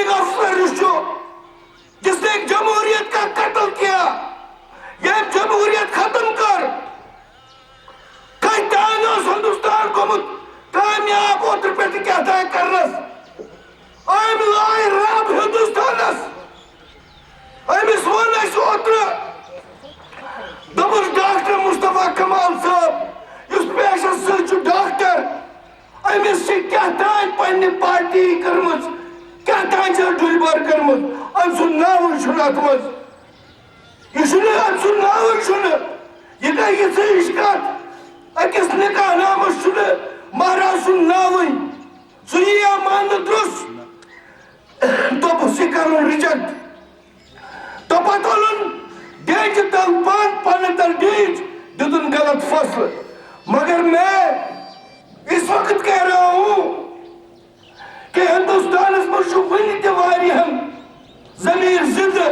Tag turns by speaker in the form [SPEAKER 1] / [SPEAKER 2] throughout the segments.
[SPEAKER 1] Returning officer جس نے جمہوریت کا قتل کیا یہ جمہوریت ختم کر کتان ہندوستان گومت کامیاب اوتر پہ کیا تھا کرنس ام لائے رب ہندوستانس امس ون اس اوتر دبس ڈاکٹر مصطفیٰ کمال صاحب اس پیشس سے ڈاکٹر امس سے کیا تان پنہ پارٹی کرمز کیا تان سے ڈل بار کرمز ام سن ناول چھن ات مز یہ چھن ام سن ناول چھن یہ گئی یہ سیش کت اکس نکاح نامس چھن مہراز سن ناوی سیا مان درس دپ سی کرن ریجیکٹ تو پتولن ڈیج تل پان پن تل ڈیج دتن غلط فصل مگر میں اس وقت کہہ رہا ہوں کہ ہندوستان اس پر شکونی تیواری ہم ضمیر زندہ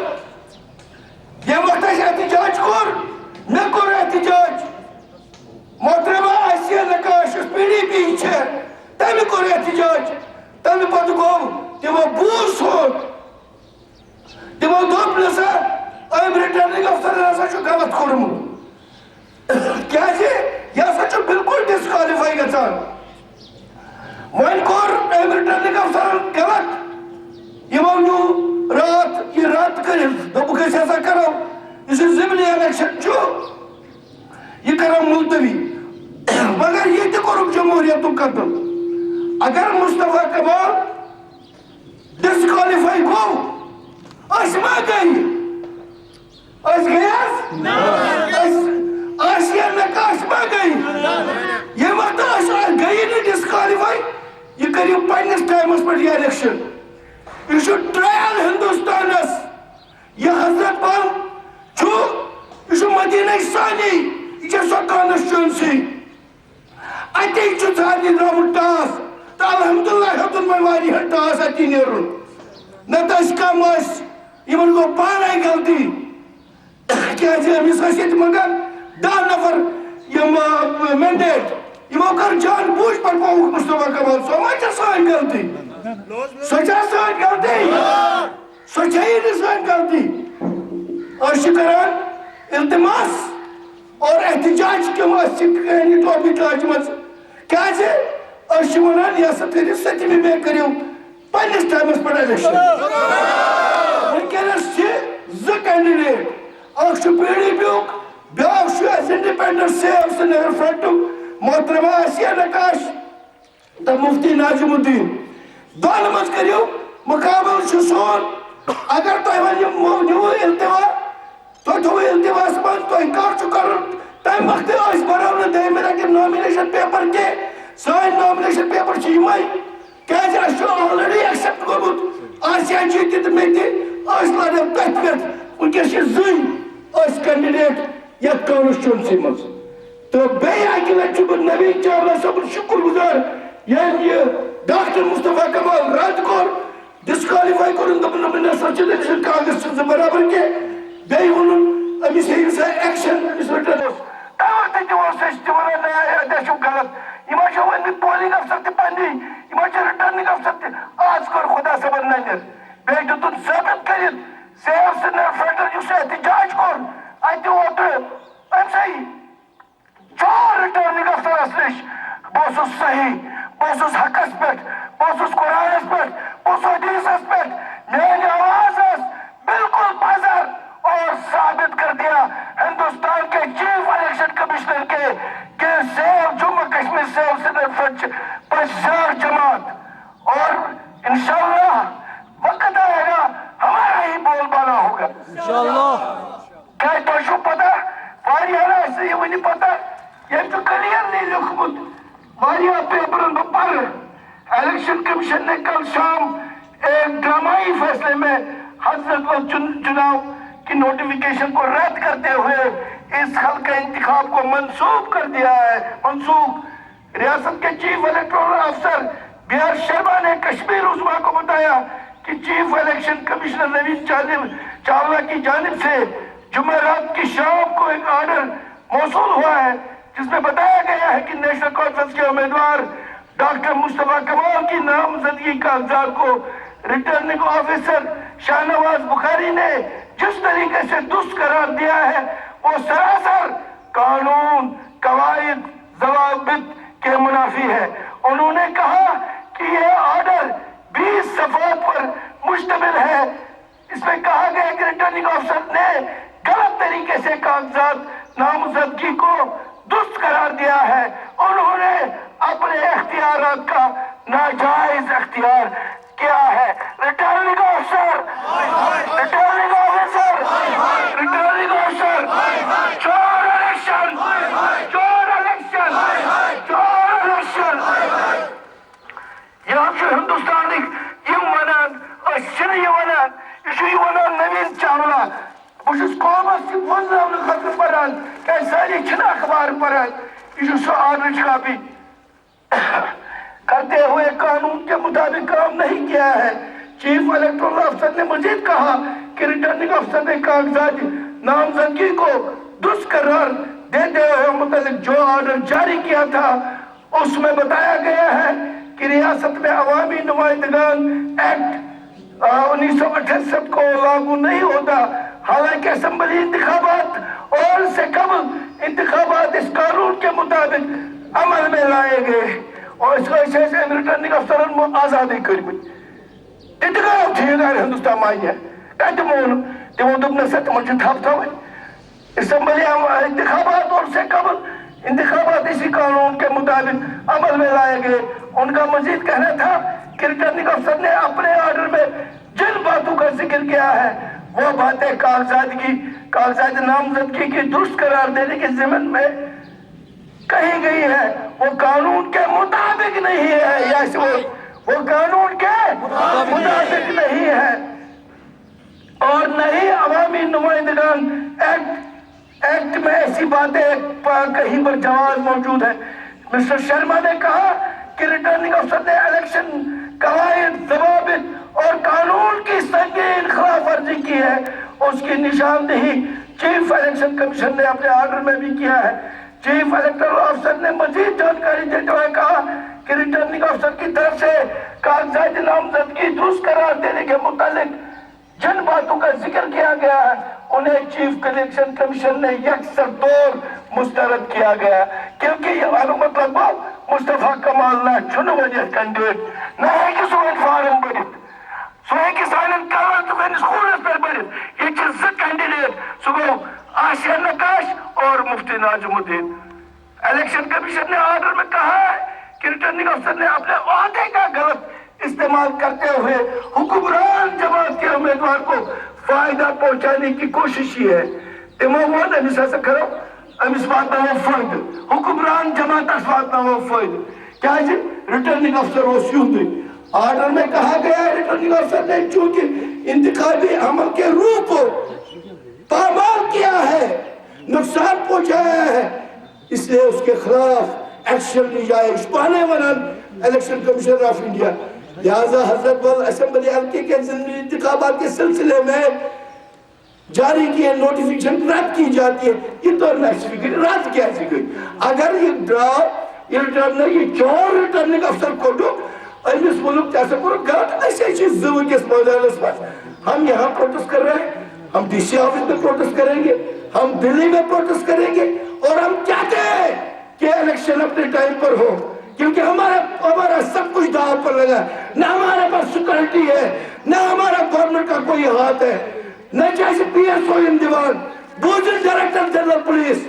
[SPEAKER 1] یہ وقت احتجاج کر میں کر احتجاج محترمہ آسیہ نقاش اس پیڑی پیچھے تم کر احتجاج تم پتہ گو تمو بوس ہو تمو دپ نسا ام ریٹرننگ افسر نسا چھو غلط کورمت کیا یہ ہسا بالکل ڈسکوالیفائی گژھان ون کور ام ریٹرننگ افسر غلط یمو نیو رات یہ رات کرت دپک أسۍ ہسا کرو اس ضمنی الیکشن چھو یہ کرو ملتوی مگر یہ تہ کورک جمہوریت قتل اگر مصطفیٰ کمال ڈسکوالیفائی گو اس ما گئی اس گیس آسیہ نقاش ما گئی یہ وقت اس گئی نہیں ڈسکوالیفائی یہ کریو پنس ٹائمس پر یہ الیکشن یہ چھو ٹرائل ہندوستانس یہ حضرت بل چھو یہ چھو مدینہ ثانی یہ چھو سو کانسٹیچوئنسی اتی چھو ثانی درامت ٹاس تو الحمدللہ ہتن میں واری ہر ٹاس اتی نیرون نتاش کم اس یمن کو پانے غلطی کیا جی امس ٲسۍ مگر 10 نفر یم مینڈیٹ یمو کر جان بوجھ پر پوک مصطفیٰ کمال سو ما چھِ سٲنۍ غلطی سۄ چھا سٲنۍ غلطی سۄ چھےٚ نہٕ سٲنۍ غلطی أسۍ چھِ کران التماس اور احتجاج کیوں أسۍ چھِ کٕہٕنۍ ٹاپِک لاجمژ کیازِ أسۍ چھِ ونان یہِ ہسا کٔرِو 7 مے کٔرِو پننس ٹایمس پٮ۪ٹھ الیکشن ونکیٚنس چھِ 2 کینڈِڈیٹ اکھ چھُ پی ڈی پی یُک بیٛاکھ چھُ اَسہِ انڈِپینڈنٹ سیو سرینگر فرنٹُک محترمہ آسیہ نقاش تہٕ مفتی ناظم الدین دۄن منٛز کٔرِو مُقابل چھُ سون اگر تۄہہِ وۄنۍ نِوٕ التوا تۄہہِ تھوٚوٕ التواہس منٛز تۄہہِ کر چھُ کرُن تمہِ وقتہٕ أسۍ بھرو نہٕ دوٚیمہِ لٹہِ نامنیشن پیپر کینٛہہ سٲنۍ نامنیشن پیپر چھِ یِمے کیازِ اَسہِ چھُ آلریڈی ایکسپٹ گوٚمُت آسیہ جی تہِ تہٕ مےٚ تہِ أسۍ لڑو تٔتھۍ پٮ۪ٹھ ونکیٚس چھِ 2 أسۍ کینڈِڈیٹ یتھ کانسٹیچوئنسی منٛز تہٕ بیٚیہِ اکہِ لٹہِ چھُس بہٕ نویٖن چاولہ صٲبُن شُکر گُزار ییٚمۍ یہِ ڈاکٹر مصطفیٰ کمال رد کوٚر ڈسکوالیفائی کوٚرُن دوٚپُن مےٚ نسا چھِ الیکشن کاغذ چھِ زٕ برابر کینٛہہ بیٚیہِ ووٚنُن أمِس ہیٚیِو سا ایکشن أمِس رِٹٲرن تمہِ وقتہٕ تہِ اوس أسۍ تہِ ونان نہ چھُ غلط یِمو چھِ ؤنمٕتۍ پولنگ افسر تہِ پننی یِمو چھِ رِٹٲرنِنگ افسر تہِ آز کوٚر خۄدا صٲبن نظر بیٚیہِ دِتُن ثٲبت کٔرِتھ سیو سرینگر فرنٹر یُس احتجاج کوٚر اتہِ اوترٕ أمۍ سٕے 4 رِٹٲرنِنگ افسرس نِش بہٕ اوسُس صحیح بہٕ اوسُس حقس پٮ۪ٹھ بہٕ اوسُس قرآنس پٮ۪ٹھ بہٕ اوسُس حدیثس پٮ۪ٹھ میٲنۍ آواز ٲس بالکل پزر اور ثابت کر دیا ہندوستان کے چیف الیکشن کمشنر کے کہ save Jammu Kashmir save Srinagar front پرزار جماعت اور انشاءاللہ وقت آئے گا ہمارا ہی بول بالا ہوگا انشاءاللہ کیا تو شو پتا واریاہ ایسے یہ ونی پتا یہ تو کلیئر نہیں لکھمت واریاہ پیپرن پر الیکشن کمیشن نے کل شام ایک ڈرامائی فیصلے میں حضرت چناؤ کی نوٹیفیکیشن کو رد کرتے ہوئے اس حلقہ انتخاب کو منسوخ کر دیا ہے منسوخ ریاست کے چیف الیکٹورل افسر بی آر شرما نے کشمیر عظمیٰ کو بتایا کہ chief election commissioner Naveen Chawla کی جانب سے جمعرات کی شام کو ایک آرڈر موصول ہوا ہے جس میں بتایا گیا ہے کہ نیشنل کانفرنس کے امیدوار ڈاکٹر مصطفیٰ کمال کی نامزدگی کاغذات کو ریٹرننگ آفیسر شاہنواز بخاری نے جس طریقے سے درست قرار دیا ہے وہ سراسر قانون، قواعد، ضوابط کے منافی ہے۔ انہوں نے کہا کہ یہ آرڈر 20 صفحات پر مشتمل ہے۔ اس میں کہا گیا کہ ریٹرننگ آفیسر نے غلط طریقے سے کاغذات نامزدگی کو درست قرار دیا ہے۔ انہوں نے اپنے اختیارات کا ناجائز اختیار کیا ہے۔ Returning officer, returning officer, returning officer, چور الیکشن، چور الیکشن، چور الیکشن۔ یہ چھُ ہندوستانٕکۍ یِم ونان أسۍ چھِنہٕ یہِ ونان، یہِ چھُ یہِ ونان نویٖن چاولہ۔ بہٕ چھُس قومس تہِ وۄزناونہٕ خٲطرٕ پران، کیازِ سٲری چھِنہٕ اخبار پران۔ یہ چھُ سۄ آرڈرٕچ کاپی۔ کرتے ہوئے قانون کے مطابق کام نہیں کیا ہے۔ چیف الیکٹورل افسر نے مزید کہا کہ ریٹرننگ افسر نے کاغذات نامزدگی کو درست قرار دیتے ہوئے متعلق جو آرڈر جاری کیا تھا اس میں بتایا گیا ہے کہ ریاست میں عوامی نمائندگان ایکٹ 1968 کو لاگو نہیں ہوتا، حالانکہ اسمبلی انتخابات اور اس سے قبل انتخابات اس قانون کے مطابق عمل میں لائے گئے اور اس وجہ سے ریٹرننگ افسرن کو آزادی کرمت۔ انتخاب ٹھیک ہے ہندوستان مائیں کتہ مون تمو دپ نسا تمن چھ تھپ تھوٕنۍ۔ اسمبلی انتخابات اور سے قبل انتخابات اسی قانون کے مطابق عمل میں لائے گئے۔ ان کا مزید کہنا تھا کہ ریٹرننگ افسر نے اپنے آرڈر میں جن باتوں کا ذکر کیا ہے وہ باتیں کاغذات نامزدگی کی درست قرار دینے کے ضمن میں کہی گئی ہے، وہ قانون کے مطابق نہیں ہے، یا وہ قانون کے مطابق نہیں ہے اور نہ ہی عوامی نمائندگان ایکٹ میں ایسی باتیں کہیں پر جواز موجود ہے۔ مسٹر شرما نے کہا کہ ریٹرننگ افسر نے الیکشن قواعد، ضوابط اور قانون کی سنگین خلاف ورزی کی ہے، اس کی نشاندہی چیف الیکشن کمیشن نے اپنے آرڈر میں بھی کیا ہے۔ چیف الیکٹورل افسر نے مزید جانکاری دیتے ہوئے کہا کہ ریٹرننگ افسر کی طرف سے کاغذات نامزدگی درست قرار دینے کے متعلق جن باتوں کا ذکر کیا گیا ہے انہیں چیف الیکشن کمیشن نے یکسر طور مسترد کیا گیا، کیونکہ یہ معلومات لگبھگ مصطفیٰ کمال نہ چھن ونیت کینڈیڈیٹ نہ ہے کہ سو فارم بڑھت سو ہے کہ سائنن کلر تو میں سکولس پر بڑھت۔ یہ چھ زٕ کینڈیڈیٹ، سو گو آسیہ نقاش اور مفتی ناجم الدین۔ الیکشن کمیشن نے آرڈر میں کہا ہے کہ ریٹرننگ افسر نے اپنے عہدے کا غلط استعمال کرتے ہوئے حکمران جماعت کے امیدوار کو فائدہ پہنچانے کی کوشش کی ہے۔ تمو ون امس ہسا کرو امس واتناو فائدہ، حکمران جماعت واتناو فائدہ، کیا ریٹرننگ افسر اس یوندے۔ آرڈر میں کہا گیا ہے ریٹرننگ افسر نے چونکہ انتخابی عمل کے روح کو پامال کیا ہے، نقصان پہنچایا ہے، اس لیے اس کے خلاف ایکشن لی جائے۔ اشپانے ونان الیکشن کمیشن آف انڈیا، لہذا حضرت وال اسمبلی حلقے کے ضمنی انتخابات کے سلسلے میں جاری کیے نوٹیفیکیشن رد کی جاتی ہے۔ یہ تو نیکسفیکر رد کیسے گئی؟ اگر یہ ڈراپ یہ چور ریٹرننگ افسر کو ڈوک امس ملک جیسے پورا غلط ایسے چیز زو کس میدانس پر ہم یہاں پروٹیسٹ کر رہے ہیں، ہم ڈی سی آفس میں پروٹیسٹ کریں گے، ہم دلی میں پروٹیسٹ کریں گے اور ہم چاہتے ہیں کہ الیکشن اپنے ٹائم پر ہو، کیونکہ ہمارا سب کچھ داؤ پر لگا ہے۔ نہ ہمارے پاس سیکورٹی ہے، نہ ہمارا گورنمنٹ کا کوئی ہاتھ ہے، نہ جیسے پی ایس او یم دیوان بوزن ڈائریکٹر جنرل پولیس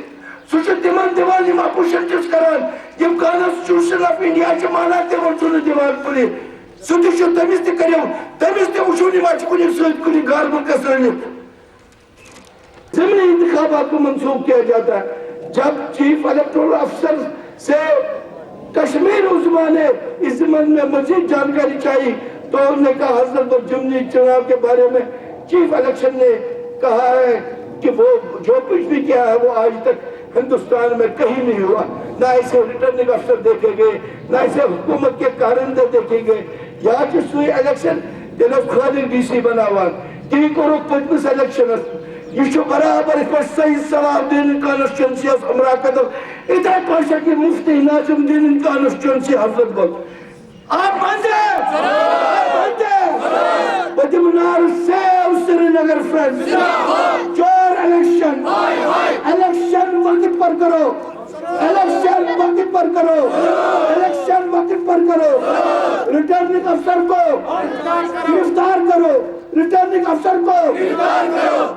[SPEAKER 1] سوچ تمن دیوان یم اپوزیشن چھ کران یم کانسٹیٹیوشن آف انڈیا چھ مانا تمن چھ دیوان پولیس سو تہ چھ تمس تہ کریو تمس تہ وچھو نہ مچ کنہ سۭتۍ کنہ گار ملکس رٔلِتھ۔ ضمنی انتخابات کو منسوخ کیا جاتا ہے۔ جب چیف الیکٹورل افسر سے کشمیر عظمیٰ نے اس ضمن میں مزید جانکاری چاہی تو انہوں نے کہا حضرت ضمنی چناؤ کے بارے میں چیف الیکشن نے کہا ہے کہ وہ جو کچھ بھی کیا ہے وہ آج تک ہندوستان میں کہیں نہیں ہوا، نہ اسے ریٹرننگ افسر دیکھے گئے، نہ اسے حکومت کے کارندے دیکھے گئے۔ یا کہ سوئی الیکشن دلف خالی ڈی سی بناوان تی کوروک پتمس الیکشن یہ چھو برابر اس پر صحیح صلاح دین کانسٹیٹنسی اس عمرہ قدر ادھر پاشا کی مفتی ناظم دین کانسٹیٹنسی حضرت بول آپ مانتے وجمنار سیو سری نگر فرنڈ چور الیکشن الیکشن وقت پر کرو الیکشن وقت پر کرو الیکشن وقت پر کرو ریٹرننگ افسر کو گرفتار کرو ریٹرننگ افسر کو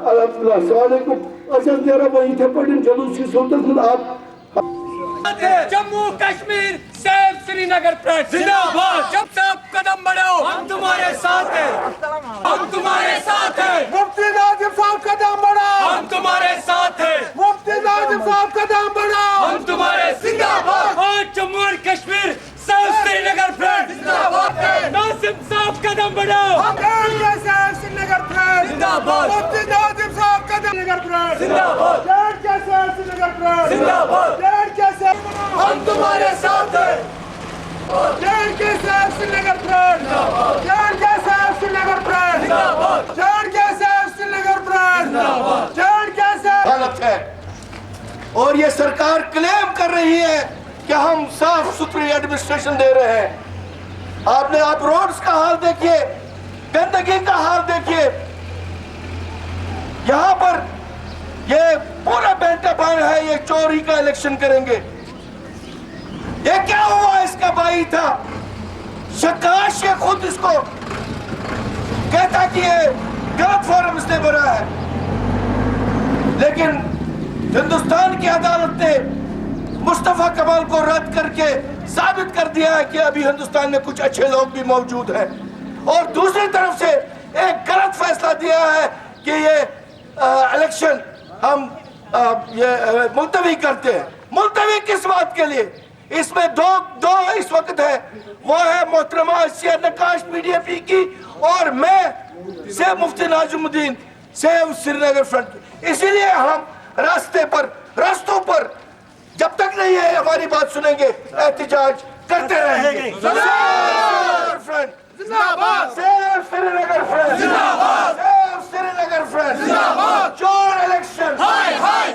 [SPEAKER 1] الحمدللہ السلام علیکم اچھا دیرہ بھائی تھے پڑھن جلوس کی سلطت خود آپ
[SPEAKER 2] جموں کشمیر سیو سری نگر فرنٹ زندہ باد جب سے آپ قدم بڑھاؤ ہم تمہارے ساتھ ہیں ہم تمہارے ساتھ ہیں
[SPEAKER 3] مفتی ناظم صاحب قدم بڑھاؤ
[SPEAKER 2] ہم تمہارے ساتھ ہیں
[SPEAKER 3] مفتی ناظم صاحب قدم بڑھاؤ
[SPEAKER 2] ہم تمہارے زندہ باد اور جموں اور کشمیر سیو سری نگر فرنٹ زندہ باد ناظم صاحب قدم بڑھاؤ
[SPEAKER 3] ہم سیو سری نگر فرنٹ
[SPEAKER 2] زندہ باد
[SPEAKER 3] مفتی ناظم صاحب قدم نگر فرنٹ
[SPEAKER 2] زندہ باد
[SPEAKER 3] سیو سری نگر فرنٹ
[SPEAKER 2] زندہ باد ہم تمہارے ساتھ ہیں
[SPEAKER 3] سیو سری نگر فرنٹ سیو سری نگر فرنٹ سیو سری نگر فرنٹ
[SPEAKER 1] غلط ہے اور یہ سرکار کلیم کر رہی ہے کہ ہم صاف ستھری ایڈمنسٹریشن دے رہے ہیں. آپ روڈز کا حال دیکھیے, گندگی کا حال دیکھیے. یہاں پر یہ پورا بینٹا بان ہے, یہ چوری کا الیکشن کریں گے. یہ کیا ہوا؟ اس کا بھائی تھا شکاش, یہ خود اس کو کہتا کہ یہ غلط فارم اس نے بھرا ہے. لیکن ہندوستان کی عدالت نے مصطفیٰ کمال کو رد کر کے ثابت کر دیا ہے کہ ابھی ہندوستان میں کچھ اچھے لوگ بھی موجود ہیں. اور دوسری طرف سے ایک غلط فیصلہ دیا ہے کہ یہ الیکشن ہم یہ ملتوی کرتے ہیں. ملتوی کس بات کے لیے؟ اس میں دو اس وقت ہے, وہ ہے محترمہ آسیہ نقاش پی ڈی اے پی کی, اور میں سے مفتی ناظم الدین سیو سری نگر فرنٹ. اسی لیے ہم راستوں پر جب تک نہیں ہے ہماری بات سنیں گے احتجاج کرتے رہیں گے. سیو سری نگر فرنٹ, سیو سری نگر فرنٹ, چور الیکشن,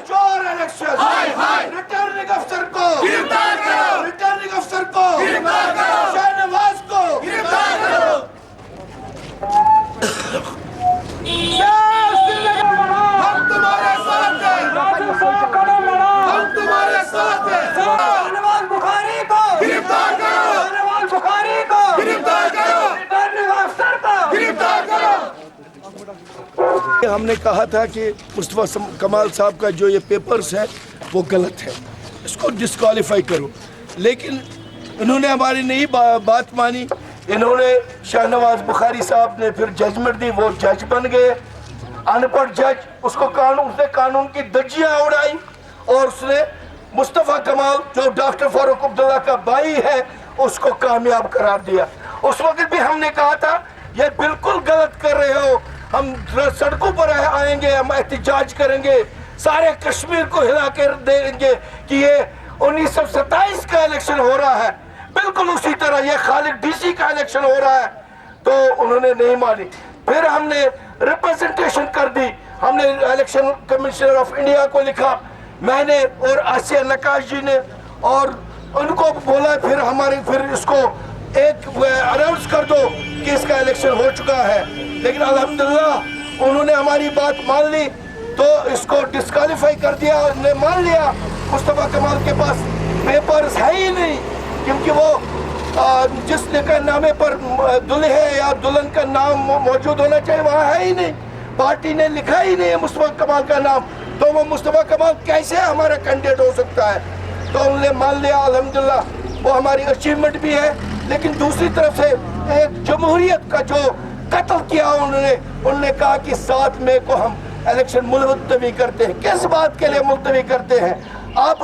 [SPEAKER 1] چور الیکشن, ریٹرننگ افسر کو گرفتار کرو, ریٹرننگ افسر کو گرفتار کرو, شہنواز کو گرفتار کرو.
[SPEAKER 3] ہم تمہارے ساتھ ہیں, ہم تمہارے ساتھ ہیں.
[SPEAKER 2] شہنواز بخاری کو
[SPEAKER 3] گرفتار کرو,
[SPEAKER 2] شہنواز بخاری کو
[SPEAKER 3] گرفتار کرو,
[SPEAKER 2] ریٹرننگ افسر کو
[SPEAKER 3] گرفتار کرو.
[SPEAKER 1] ہم نے کہا تھا کہ مصطفیٰ کمال صاحب کا جو یہ پیپرز ہے وہ غلط ہے, اس کو ڈسکوالیفائی کرو. لیکن انہوں نے ہماری نہیں بات مانی. انہوں نے شہنواز بخاری صاحب نے پھر ججمنٹ دی, وہ جج بن گئے, ان پڑھ جج. اس نے قانون کی دجیاں اڑائی, اور اس نے مصطفیٰ کمال جو ڈاکٹر فاروق عبداللہ کا بھائی ہے اس کو کامیاب قرار دیا. اس وقت بھی ہم نے کہا تھا یہ بالکل غلط کر رہے ہو, ہم سڑکوں پر آئیں گے, ہم احتجاج کریں گے, سارے کشمیر کو ہلا کر دیں گے کہ یہ 1927 کا الیکشن ہو رہا ہے, بالکل اسی طرح یہ خالد ڈی سی کا الیکشن ہو رہا ہے. تو انہوں نے نہیں مانی. پھر ہم نے ریپرزنٹیشن کر دی, ہم نے الیکشن کمشنر آف انڈیا کو لکھا, میں نے اور آسیہ نقاش جی نے, اور ان کو بولا پھر اس کو ایک اناؤنس کر دو کہ اس کا الیکشن ہو چکا ہے. لیکن الحمدللہ انہوں نے ہماری بات مان لی, تو اس کو ڈسکوالیفائی کر دیا. انہوں نے مان لیا مصطفیٰ کمال کے پاس پیپرز ہے ہی نہیں, کیونکہ وہ جس کے نامے پر دلہے یا دلہن کا نام موجود ہونا چاہیے وہاں ہے ہی نہیں. پارٹی نے لکھا ہی نہیں ہے مصطفیٰ کمال کا نام, تو وہ مصطفیٰ کمال کیسے ہمارا کینڈیڈیٹ ہو سکتا ہے؟ تو انہوں نے مان لیا. الحمدللہ وہ ہماری اچیومنٹ بھی ہے. لیکن دوسری طرف سے ایک جمہوریت کا جو قتل کیا انہوں نے کہا کہ 7 مئی کو ہم الیکشن ملتوی کرتے ہیں. کس بات کے لیے ملتوی کرتے ہیں؟ اب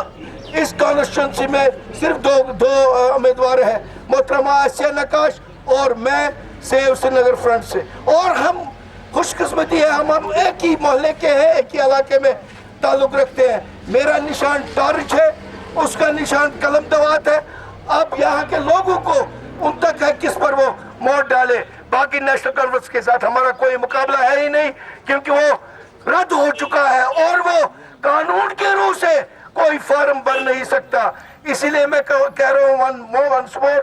[SPEAKER 1] اس کانسٹیٹوئنسی میں صرف دو امیدوار ہیں, محترمہ آسیہ نقاش اور میں سیو سری نگر فرنٹ سے. اور ہم خوش قسمتی ہے, ہم ایک ہی محلے کے ہیں, ایک ہی علاقے میں تعلق رکھتے ہیں. میرا نشان ٹارچ ہے, اس کا نشان قلم دوات ہے. اب یہاں کے لوگوں کو ان تک ہے کس پر وہ ووٹ ڈالے. باقی نیشنل کانفرنس کے ساتھ ہمارا کوئی مقابلہ ہے ہی نہیں, کیونکہ وہ رد ہو چکا ہے اور وہ قانون کے روح سے کوئی فارم بن نہیں سکتا. اسی لیے میں کہہ رہا ہوں once more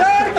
[SPEAKER 3] JK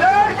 [SPEAKER 3] JK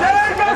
[SPEAKER 3] JK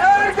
[SPEAKER 3] JK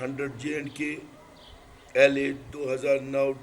[SPEAKER 1] 100 J&K LA 2009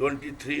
[SPEAKER 1] 23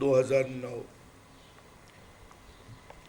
[SPEAKER 1] 2009।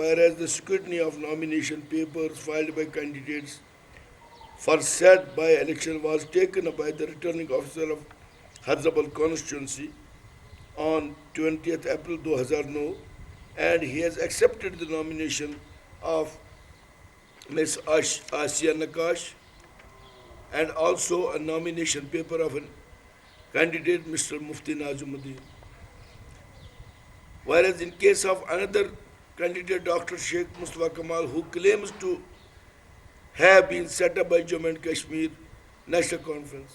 [SPEAKER 1] whereas the scrutiny of nomination papers filed by candidates for said by election was taken by the returning officer of Hyderabad constituency on 20th April 2009 and he has accepted the nomination of Ms. Asiya Nakash and also a nomination paper of a candidate Mr. Mufti Najimuddin. Whereas in case of another candidate Dr. Sheikh Mustafa Kamal who claims to have been set up by Jammu and Kashmir National Conference.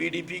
[SPEAKER 1] PDP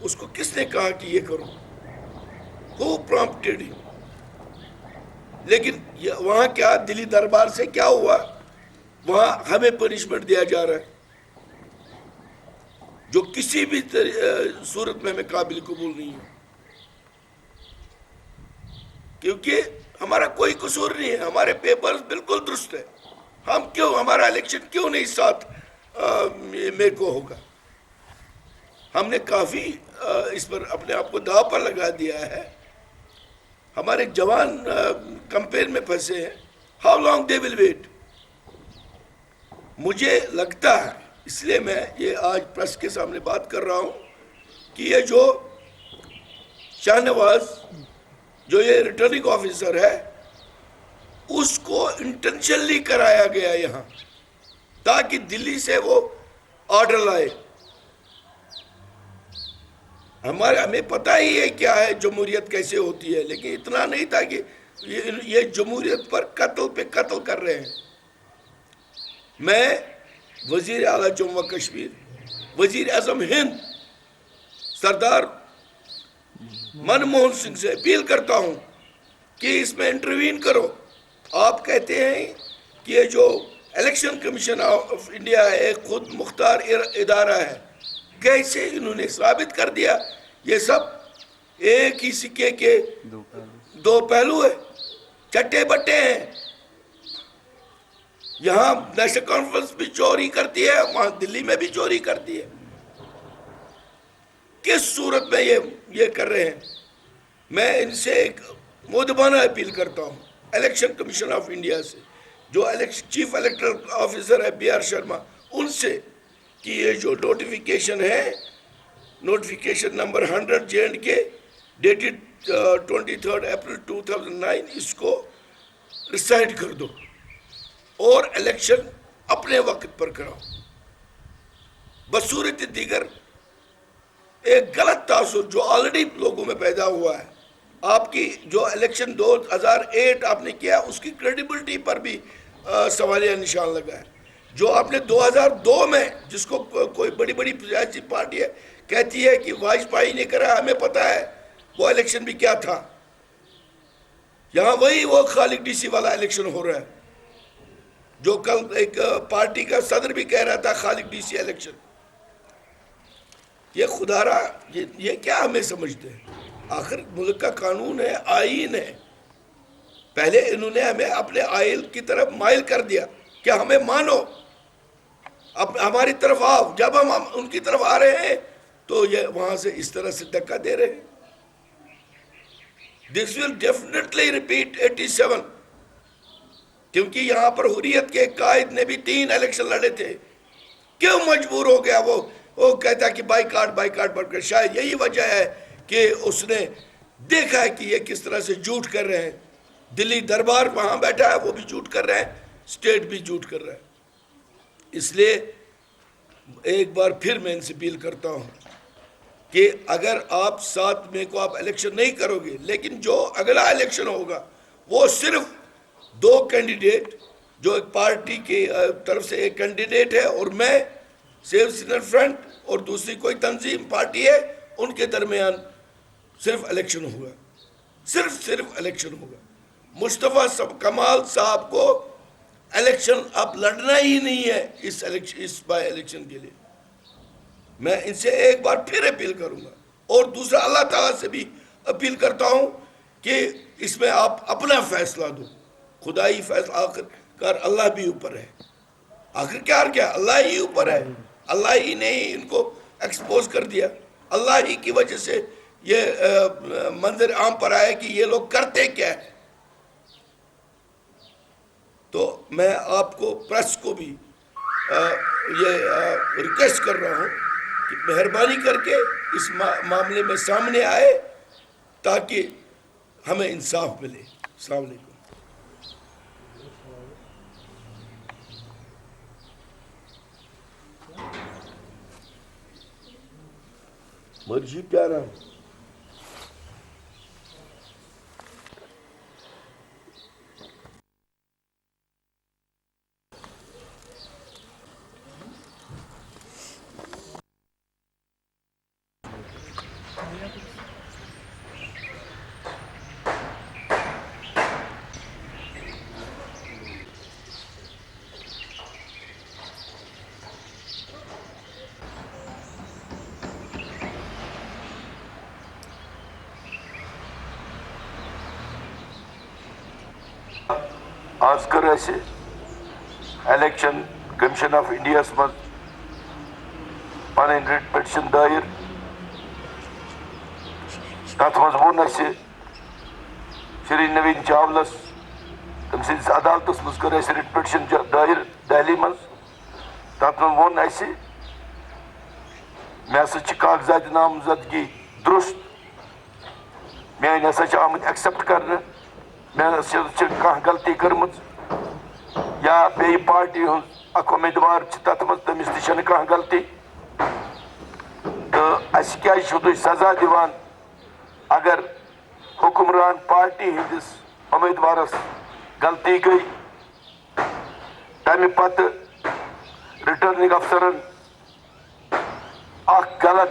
[SPEAKER 1] اس کو کس نے کہا کہ یہ کرو؟ ہو پرومپٹڈ ہی؟ لیکن وہاں کیا دلی دربار سے کیا ہوا؟ وہاں ہمیں پنشمنٹ دیا جا رہا ہے جو کسی بھی صورت میں ہمیں قابل قبول نہیں ہے، کیونکہ ہمارا کوئی قصور نہیں ہے، ہمارے پیپرز بالکل درست ہے. ہم کیوں، ہمارا الیکشن کیوں نہیں 7 مئی کو ہوگا؟ ہم نے کافی اس پر اپنے آپ کو داؤ پر لگا دیا ہے. ہمارے جوان کمپین میں پھنسے ہیں. How long they will wait? مجھے لگتا ہے، اس لیے میں یہ آج پریس کے سامنے بات کر رہا ہوں، کہ یہ جو شاہ نواز جو یہ ریٹرننگ آفیسر ہے، اس کو انٹینشنلی کرایا گیا یہاں تاکہ دلی سے وہ آرڈر لائے. ہمیں پتہ ہی ہے کیا ہے جمہوریت کیسے ہوتی ہے، لیکن اتنا نہیں تھا کہ یہ جمہوریت پر قتل پہ قتل کر رہے ہیں. میں وزیر اعلیٰ جموں و کشمیر، وزیر اعظم ہند سردار منموہن سنگھ سے اپیل کرتا ہوں کہ اس میں انٹروین کرو. آپ کہتے ہیں کہ یہ جو الیکشن کمیشن آف انڈیا ہے ایک خود مختار ادارہ ہے، کیسے انہوں نے ثابت کر دیا یہ سب ایک ہی سکے کے دو پہلو ہے، چٹے بٹے ہیں. یہاں نیشنل کانفرنس بھی چوری کرتی ہے، وہاں دلی میں بھی چوری کرتی ہے. کس صورت میں یہ کر رہے ہیں؟ میں ان سے ایک مؤدبانہ اپیل کرتا ہوں الیکشن کمیشن آف انڈیا سے، جو چیف الیکٹرل آفیسر ہے بی آر شرما، ان سے کہ یہ جو نوٹیفیکیشن ہے، notification number 100 JNK dated 23 April 2009، اس کو ریسائٹ کر دو اور الیکشن اپنے وقت پر کراؤ. بصورت دیگر ایک غلط تاثر جو آلریڈی لوگوں میں پیدا ہوا ہے، آپ کی جو الیکشن 2008 آپ نے کیا اس کی کریڈیبلٹی پر بھی سوالیہ نشان لگا ہے. جو آپ نے 2002 میں، جس کو کوئی بڑی بڑی سیاسی پارٹی ہے کہتی ہے کہ واجپئی نے کرا، ہمیں پتہ ہے وہ الیکشن بھی کیا تھا. یہاں وہ خالق ڈی سی والا الیکشن ہو رہا ہے جو کل ایک پارٹی کا صدر بھی کہہ رہا تھا خالق ڈی سی الیکشن. یہ خدا را یہ کیا ہمیں سمجھتے ہیں؟ آخر ملک کا قانون ہے، آئین ہے. پہلے انہوں نے ہمیں اپنے آئین کی طرف مائل کر دیا کہ ہمیں مانو، اب ہماری طرف آؤ. جب ہم ان کی طرف آ رہے ہیں تو یہ وہاں سے اس طرح سے دھکا دے رہے ہیں. This will definitely repeat 87، کیونکہ یہاں پر حریت کے قائد نے بھی 3 الیکشن لڑے تھے. کیوں مجبور ہو گیا وہ کہتا کہ بائیکاٹ بڑھ کر؟ شاید یہی وجہ ہے کہ اس نے دیکھا ہے کہ یہ کس طرح سے جھوٹ کر رہے ہیں. دلی دربار وہاں بیٹھا ہے، وہ بھی جھوٹ کر رہے ہیں، اسٹیٹ بھی جھوٹ کر رہا ہے. اس لیے ایک بار پھر میں ان سے اپیل کرتا ہوں کہ اگر آپ 7 مئی کو آپ الیکشن نہیں کرو گے، لیکن جو اگلا الیکشن ہوگا وہ صرف 2 کینڈیڈیٹ، جو ایک پارٹی کی طرف سے ایک کینڈیڈیٹ ہے اور میں سیو سینر فرنٹ اور دوسری کوئی تنظیم پارٹی ہے، ان کے درمیان صرف الیکشن ہوگا، صرف الیکشن ہوگا. مصطفیٰ کمال صاحب کو الیکشن اب لڑنا ہی نہیں ہے اس بائی الیکشن کے لیے. میں ان سے ایک بار پھر اپیل کروں گا، اور دوسرا اللہ تعالیٰ سے بھی اپیل کرتا ہوں کہ اس میں آپ اپنا فیصلہ دو. خدائی فیصلہ آخر کار اللہ بھی اوپر ہے، آخر کیا اللہ ہی اوپر ہے. اللہ ہی نے ہی ان کو ایکسپوز کر دیا، اللہ ہی کی وجہ سے یہ منظر عام پر آیا کہ یہ لوگ کرتے کیا ہے. تو میں آپ کو پریس کو بھی یہ ریکویسٹ کر رہا ہوں کہ مہربانی کر کے اس معاملے میں سامنے آئے تاکہ ہمیں انصاف ملے. السلام علیکم. مرجی پیارا آج کر ایسے الیکشن کمیشن آف انڈیا من پن رٹ پٹیشن دائر تر من وون شری نوین چاولس تم سندس عدالتس مز کر رٹ پٹیشن دائر دہلی من تر من وون مے ہسا کاغذات نامزدگی درست میٲنۍ ہسا آمت ایکسپٹ کرنے مے کانٛہہ غلطی کٔرمٕژ یا بیٚیہِ پارٹی ہُنٛد اکھ اُمیدوار چھُ تتھ منٛز تٔمِس تہِ چھنہٕ کانٛہہ غلطی تہٕ اَسہِ کیٛازِ چھِو تُہۍ سزا دِوان اگر حُکمران پارٹی ہٕنٛدِس اُمیدوارس غلطی گٔے تمہِ پتہٕ رِٹٲرنِنگ افسرن اکھ غلط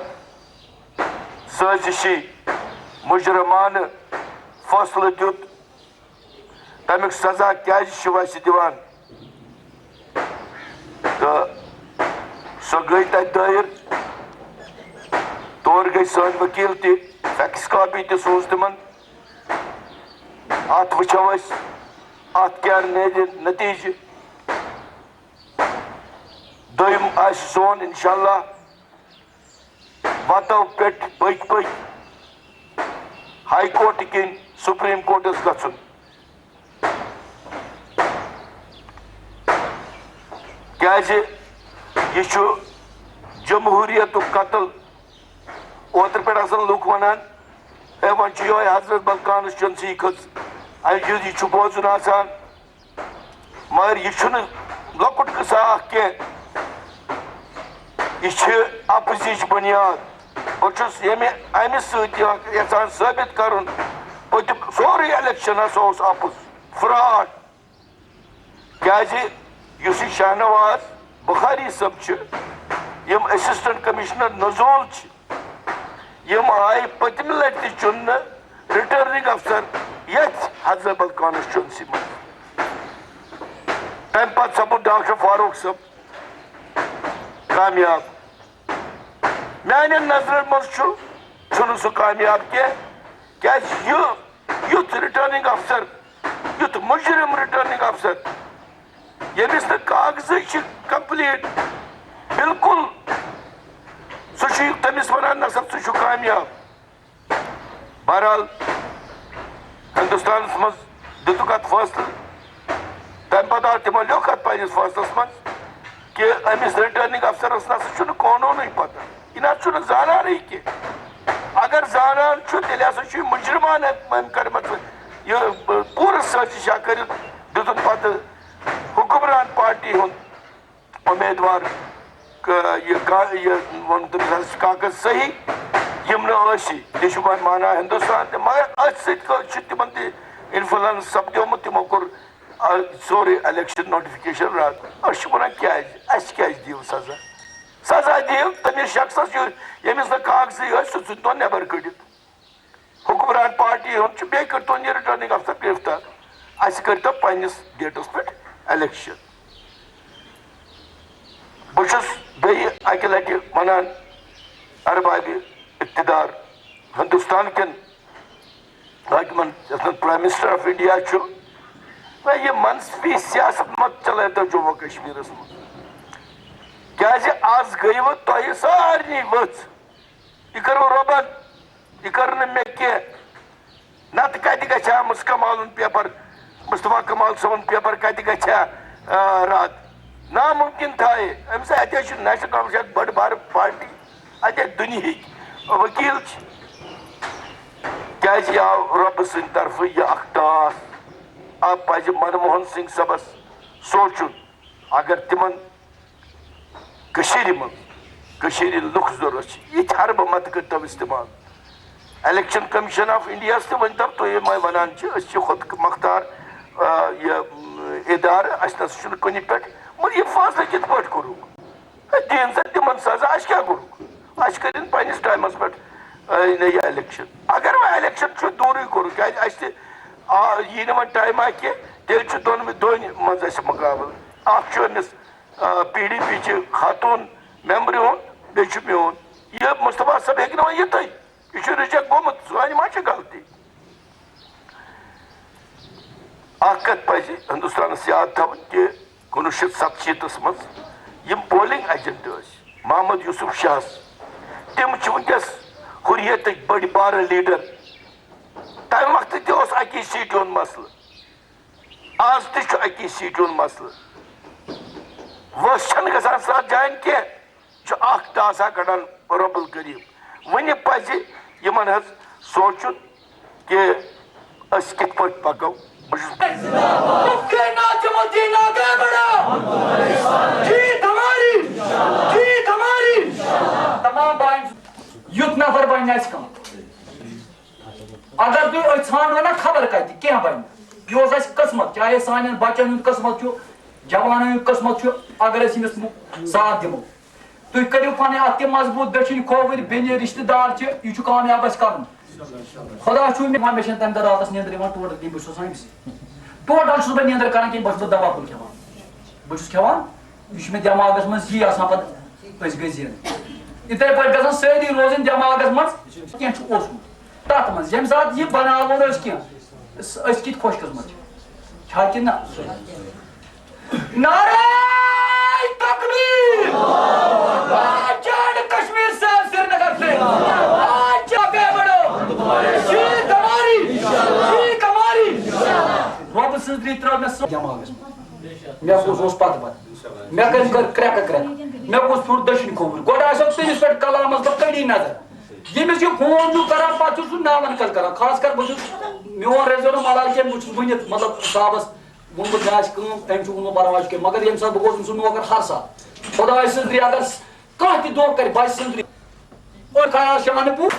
[SPEAKER 1] سٲزِشی مجرمانہٕ فٲصلہٕ دیُت تمیُک سزا کیٛازِ چھِو اَسہِ دِوان تہٕ سۄ گٔے تتہِ دٲیِر تورٕ گٔے سٲنۍ ؤکیٖل تہِ فیکس کاپی تہِ سوٗز تِمن اتھ وٕچھو أسۍ اتھ کیٛاہ نیرِ نتیٖجہِ دوٚیِم آسہِ سون انشاء اللہ وتو پٮ۪ٹھ پٔکۍ پٔکۍ ہائی کورٹ کِنۍ سپریٖم کورٹس گژھُن کیٛازِ یہِ چھُ جمہوٗرِیتُک قتل اوترٕ پٮ۪ٹھ آسان لُکھ ونان ہے وۄنۍ چھُ یِہوے حضرت بل کانسٹچوینسی کھٔژ یہِ چھُ بوزُن آسان مگر یہِ چھُنہٕ لۄکُٹ قصہٕ اکھ کینٛہہ یہِ چھِ اپزِچ بُنیاد بہٕ چھُس امہِ سۭتۍ یژھان ثٲبت کرُن پٔتِم سورُے الیکشن ہسا اوس اپُز فراڈ کیٛازِ یُس یہِ شاہنواز بخاری صٲب چھِ یِم اسسٹنٹ کمشنر نزول چھِ یِم آیہِ پٔتمہِ لٹہِ تہِ چُننہٕ رِٹٲرنِنگ افسر یتھ حضرت بل کانسٹچوینسی منٛز تمہِ پتہٕ سپُد ڈاکٹر فاروق صٲب کامیاب میانٮ۪ن نظرن منٛز چھُنہٕ سُہ کامیاب کینٛہہ کیٛازِ یُتھ رِٹٲرنِنگ افسر یُتھ مُجرم رِٹٲرنِنگ افسر ییٚمِس نہٕ کاغذٕے چھِ کمپلیٖٹ بالکُل سُہ چھُ تٔمِس ونان نسا ژٕ چھُکھ کامیاب بہرحال ہندوستانس منٛز دِتُکھ اتھ فٲصلہٕ تمہِ پتہٕ آو تِمو لیوٚکھ اتھ پننِس فٲصلس منٛز کہ أمِس رِٹٲرنِنگ افسرس نسا چھُنہٕ قونوٗنٕے پتہ یہِ نہ چھُنہٕ زانانٕے کینٛہہ اگر زانان چھُ تیٚلہِ ہسا چھُ یہِ مُجرمان أمۍ کٔرمٕژ یہِ پوٗرٕ سٲزِشا کٔرِتھ دِتُن پتہٕ حُکمران پارٹی ہُنٛد اُمیدوار یہِ ووٚن تٔمِس حظ چھِ کاغذ صحیح یِم نہٕ ٲسی تہِ چھُ وۄنۍ مانان ہندوستان تہِ مگر أتھۍ سۭتۍ چھُ تِمن تہِ انفلنس سپدیومُت تِمو کوٚر سورُے الیکشن نوٹفکیشن رد أسۍ چھِ ونان کیٛازِ اَسہِ کیٛازِ دِیِو سزا سزا دِیِو تٔمِس شخصس ییٚمِس نہٕ کاغذٕے ٲسۍ سُہ ژھٕنۍتون نٮ۪بر کٔڑِتھ حُکمران پارٹی ہُنٛد چھُ بیٚیہِ کٔرۍتون یہِ رِٹٲرنِنگ افسر گرفتار اَسہِ کٔرۍتو پننِس ڈیٹس پٮ۪ٹھ الیکشن بہٕ چھُس بیٚیہِ اکہِ لٹہِ ونان اربابہِ اقتدار ہندوستان کٮ۪ن حٲکمن یتھ منٛز پرٛایم منسٹر آف انڈیا چھُ یہِ منصفی سیاست مت چلٲیتو جموں کشمیٖرس منٛز کیٛازِ آز گٔیوٕ تۄہہِ سارنٕے ؤژھ یہِ کٔروٕ رۄبن یہِ کٔر نہٕ مےٚ کینٛہہ نتہٕ کتہِ گژھِ ہا مُسکمالُن پیپر مُصطفیٰ کمال صٲبُن پیپر کتہِ گژھِ ہا رد ناممکن تھایے أمِس اتے چھُ نیشنل کانفرنس اکھ بٔڑ بارٕ پارٹی اتے دُنہِکۍ ؤکیٖل چھِ کیٛازِ یہِ آو رۄبہٕ سٕنٛدِ طرفہٕ یہِ اکھ ٹاس اتھ پزِ منموہن سنگھ صٲبس سونٛچُن اگر تِمن کٔشیٖرِ منٛز کٔشیٖرِ لُکھ ضروٗرت چھِ یِتھۍ حربہٕ مت کٔرۍتو استعمال الیکشن کمیشن آف انڈیاہس تہِ ؤنۍتو تُہۍ یِم ونان چھِ أسۍ چھِ خۄد مختار یہِ ادارٕ اَسہِ نسا چھُنہٕ کُنہِ پٮ۪ٹھ مگر یہِ فٲصلہٕ کِتھ پٲٹھۍ کوٚرُکھ دِیِن سا تِمن سزا اَسہِ کیٛاہ کوٚرُکھ اَسہِ کٔرِنۍ پننِس ٹایمس پٮ۪ٹھ یہِ الیکشن اگر وۄنۍ الیکشن چھُ دوٗرٕے کوٚرُکھ کیٛازِ اَسہِ تہِ یی نہٕ وۄنۍ ٹایما کینٛہہ تیٚلہِ چھُ دۄنوٕنۍ منٛز اَسہِ مُقابلہٕ اکھ چھُ أمِس پی ڈی پی چہِ خاتوٗن مٮ۪مبرِ ہُنٛد بیٚیہِ چھُ میون یہِ مُصطفیٰ صٲب ہیٚکہِ نہٕ وۄنۍ یِتھٕے یہِ چھُ رِجیکٹ گوٚمُت سانہِ ما چھِ غلطی آکت پزِ ہندوستانس یاد تھاون کہ 1967 مز یم پولنگ ایجنٹ محمد یوسف شاہ تم ونکس حریت بڑی بار لیڈر تمہ وقت تہ اکی سیٹہِ ہُنٛد مسلہٕ آز تہ اکی سیٹہِ ہُنٛد مسلہٕ ؤس چھنہٕ گژھان ساتھ جایَن کینٛہہ اکھ ٹاسا کڑان رۄبُل کریٖم وۄنۍ پزِ یمن حظ سونچُن کہ أسۍ کِتھ پٲٹھۍ پکو بہٕ چھُس
[SPEAKER 2] تمام بائن یُتھ نفر بن کم اگر تھی ژھانڈو نا خبر کتہ کی بن یہ قسمت چاہے سان بچن ہند قسمت جوانن ہند قسمت اگر امس ساتھ دمو تھی کرو پہ ات مضبوط دچھن کھوور بیٚنہِ رشتہ دار یہ کامیاب اس کرن خدا مے تمہ دہ راتس نیندر ٹوٹل کھین بہت أمس ٹوٹل بہٕ نیندر کران کھین بہٕ دوا پھوٚل کھٮ۪وان بہٕ کھٮ۪وان یہ مے دٮ۪ماغس منٛز یی آسان پتہٕ أسۍ گٔے زینٕنۍ اتھے پٲٹھۍ گژھان سٲری روزن دٮ۪ماغس منٛز کینٛہہ چھُ اوسمُت تتھ منٛز ییٚمہِ ساتہٕ یہِ بناوون کینٛہہ أسۍ کِتھ خۄش قٕسمت چھا کِنہٕ نہ نعرہ تکبیر کشمیر صاحب سرینگر سے رۄب سٕنٛز رِت ترٲو مےٚ سۄ دٮ۪ماغس منٛز مےٚ اوس پتہٕ مےٚ کٔر کرٛٮ۪کہٕ مےٚ گوٚژھ پھیوٚر دٔچھِنۍ کھووُر گۄڈٕ آسیو تٔمِس پٮ۪ٹھ کلامس بہٕ کٔڑی نظر ییٚمِس یہِ فون چھُ کران پتہٕ چھُ سُہ ناون کل کران خاص کر بہٕ چھُس میون ریزیوٗم ملال کینٛہہ بہٕ چھُس ؤنِتھ مطلب صاحبس ووٚنمُت مےٚ آسہِ کٲم تٔمۍ چھُ ووٚنمُت پرواے چھُ کینٛہہ مگر ییٚمہِ ساتہٕ بہٕ گوٚژھ سُہ نوکر ہر ساتہٕ خۄداے سٕنٛز رِ اگر کانٛہہ تہِ دۄہ کرِ بچہِ سٕنٛز رِ اور خیال شانہٕ پوٗر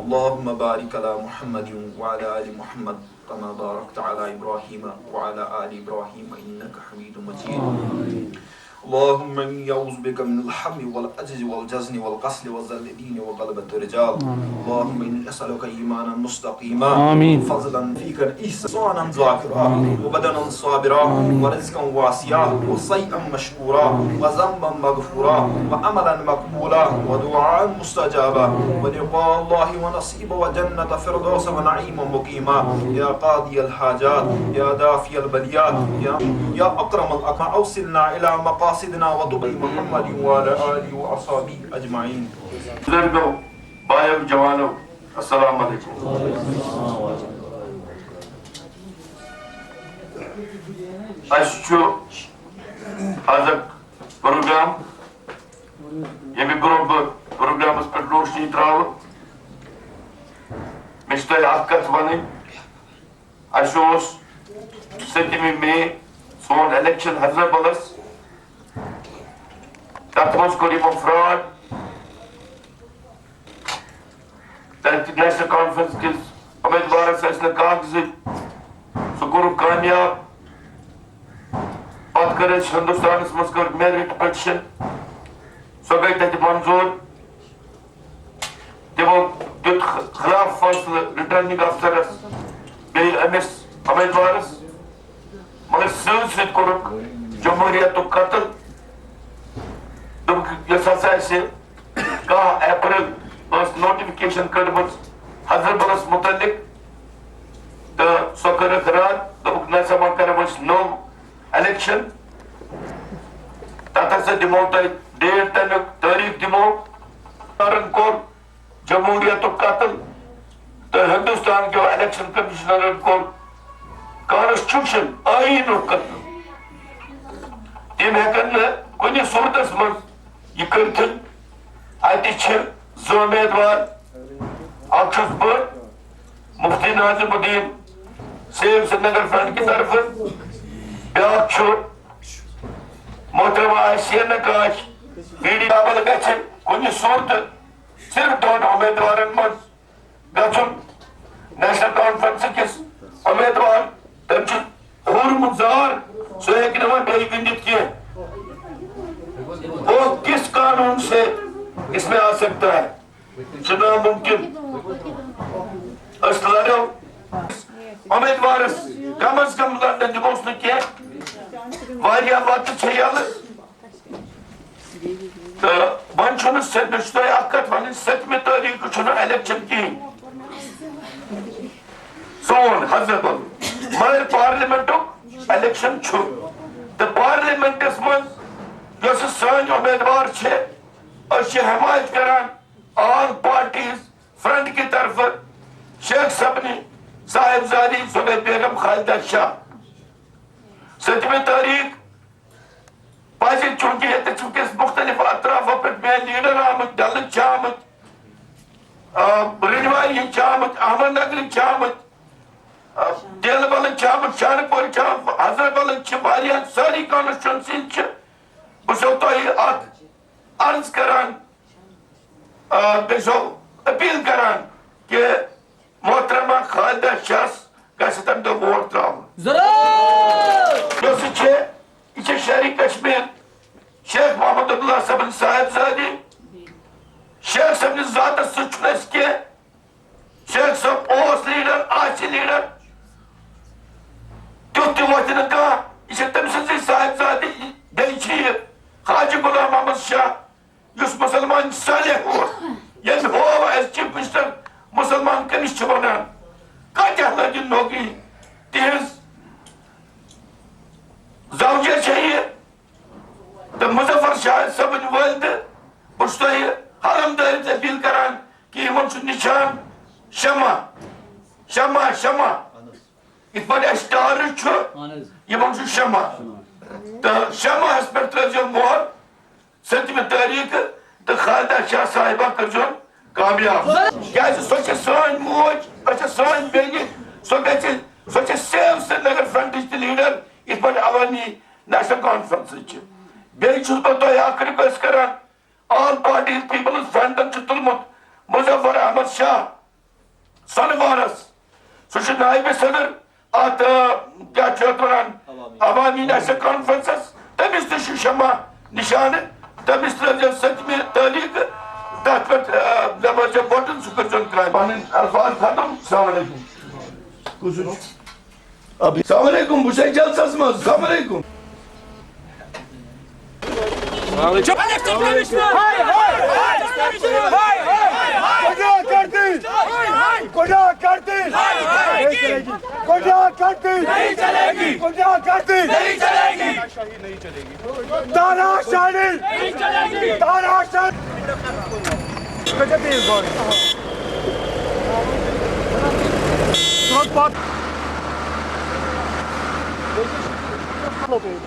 [SPEAKER 4] اللهم بارك على محمد وعلى آل محمد كما باركت على إبراهيم وعلى آل إبراهيم إنك حميد مجيد اللهم إني أعوذ بك من الهم والعجز والجزن والكسل والذل وغلبة الرجال اللهم إني أسألك إيمانا مستقيما فضلا فيك إحسانا ذاكرا وبدنا صابرا ورزقا واسعا وصيئا مشكورا وذنبا مغفورا وعملا مقبولا ودعاء مستجابا ولقاء الله ونصيب وجنة فردوس ونعيما مقيما يا قاضي الحاجات يا دافي البليات يا أكرم الأكرم أوصلنا إلى مقاصدنا وطب محمد وعلى آله وأصحابه أجمعين.
[SPEAKER 1] بزرگو بھائیو جوانو السلام علیکم. اسچو آزک پروگرام یمی برو پروگرامس پر روشنی تراو مشتاق اکت ونی اسوس 7 مئی سون الیکشن حضرت بلس تتھ منٛز کوٚر یِمو فراڈ تتہِ نیشنل کانفرنس کِس امیدوارس ٲسۍ نہٕ کاغذٕے سُہ کوٚرُکھ کامیاب پتہٕ کٔر اَسہِ ہندوستانس منٛز کٔر میرٹ پٹیشن سۄ گٔے تتہِ منظوٗر تِمو دیُت خلاف فٲصلہٕ رِٹرننگ افسرس بیٚیہِ أمِس امیدوارس مگر سۭتۍ سۭتۍ کوٚرُکھ جمہوٗرِیتُک قتل یۄس ہسا اَسہِ 10 اپریل ٲس نوٹِفِکیشن کٔڑمٕژ حضربلس متعلق تہٕ سۄ کٔرٕکھ رد دوٚپُکھ نہ سا وۄنۍ کرو أسۍ نوٚو الیکشن تتھا دمو ڈیٹ تمیک تاریخ دمو کور جمہوریت قتل تو ہندوستان کے الیکشن کمشنر کور کانسٹیٹیوشن آئین قتل تم ہیکن کن صورتس من یہ کرتن اتہ امیدوار اخ مفتی ناظم الدین سیو سری نگر فرنٹ کی طرف بیاکھ محترمہ آسیہ نقاش پی ڈی قابل گھن کن صورت صرف دون امیدوارن من گھن نیشنل کانفرنس کس امیدوار تم ہورمت زار سہ ہیکہ نہ بیٚیہِ گنٛدِتھ کینٛہہ وہ کس قانون سے اس میں آ سکتا ہے چنا ممکن اس لڑو امیدوارس کم از کم لڑن دموس نہ کینٛہہ واریاہ وقت چھ یلہٕ تہٕ وۄنۍ چھُنہٕ مےٚ چھُ تۄہہِ اکھ کتھ ونٕنۍ 7 تٲریٖخ چھُنہٕ الیکشن کِہیٖنۍ سون حضرت بل مگر پارلیمنٹُک الیکشن چھُ تہٕ پارلیمنٹس منٛز یۄس سٲنۍ امیدوار چھِ أسۍ چھِ حمایت کران آل پارٹیز فرنٹ کی طرف شیخ سبنی صاحبزادی زبید بیگم خالدہ شاہ 7 تاریخ پزِ چونکہ یہ چونکہ مختلف اطرافوں پہ میٲنۍ لیڈر آمٕتۍ ڈلٕکۍ چھِ آمٕتۍ رنوالی چھِ آمٕتۍ احمد نگرٕکۍ چھِ آمٕتۍ دل بلٕکۍ چھِ آمٕتۍ شانہ پورٕکۍ چھِ آمٕتۍ حضرت بلٕکۍ چھِ واریاہ سٲری کانسٹیچوینسی چھِ بہٕ چھُسو تۄہہِ اکھ عرض کران بیٚیہِ چھُسو اپیل کران کہ محترمہ خالدہ شاہس گژھِ تمہِ دۄہ ووٹ تراوُن یۄس یہِ چھِ شہری کشمیر شیخ محمد عبداللہ صبن صاحبزادی شیخ صبنِس ذاتس سۭتۍ چھُنہٕ اَسہِ کینٛہہ شیخ صٲب اوس لیڈر آسہِ لیڈر تیُتھ تہِ وۄتھِ نہٕ کانٛہہ یہِ چھِ تٔمۍ سٕنٛزٕے صاحبزادی بیٚیہِ چھِ یہِ خواجہ غلام احمد شاہ یُس مسلمان صالح اوس ییٚلہِ ہوو اَسہِ چیف منسٹر مسلمان کٔمِس چھِ ونان کۭتیاہ لٔگِن نوکری تِہنٛز زوجہ چھےٚ یہِ تہٕ مظفر شاہ صٲبٕنۍ والدٕ بہٕ چھُس تۄہہِ حرم دٲرِتھ اپیل کران کہ یِمن چھُ نشان شمع شمع شمع یِتھ پٲٹھۍ اَسہِ ٹارٕچ چھُ یِمن چھُ شمع تہٕ شمعس پٮ۪ٹھ ترٲوزیٚو مۄہر 7 تٲریٖخ تہٕ خالدہ شاہ صاحبہ کٔرزیٚون کامیاب کیازِ سۄ چھِ سٲنۍ موج سۄ چھِ سٲنۍ بیٚنہِ سۄ چھِ سیو سری نگر فرنٹٕچ تہِ لیڈر یِتھ پٲٹھۍ عوٲمی نیشنل کانفرنسٕچ چھِ بیٚیہِ چھُس بہٕ تۄہہِ اکھ رِکویسٹ کران آل پارٹیز پیپلز فرنٹن چھُ تُلمُت مظفر احمد شاہ سۄنہٕ سُہ چھُ نائبِ صدر اتھ کیاہ چھِ اتھ ونان عوامی نیشنل کانفرنسس تٔمِس تہِ چھُ شمع نشانہٕ تٔمِس ترٲوزیٚو 7 تٲریٖخ تتھ پٮ۪ٹھ دپٲرزیٚو بٹن سُہ کٔرزیٚون کرٛایم پنٕنۍ الفاظ ختم السلام علیکم السلام علیکم بہٕ چھُسے جلسس منٛز السلام علیکم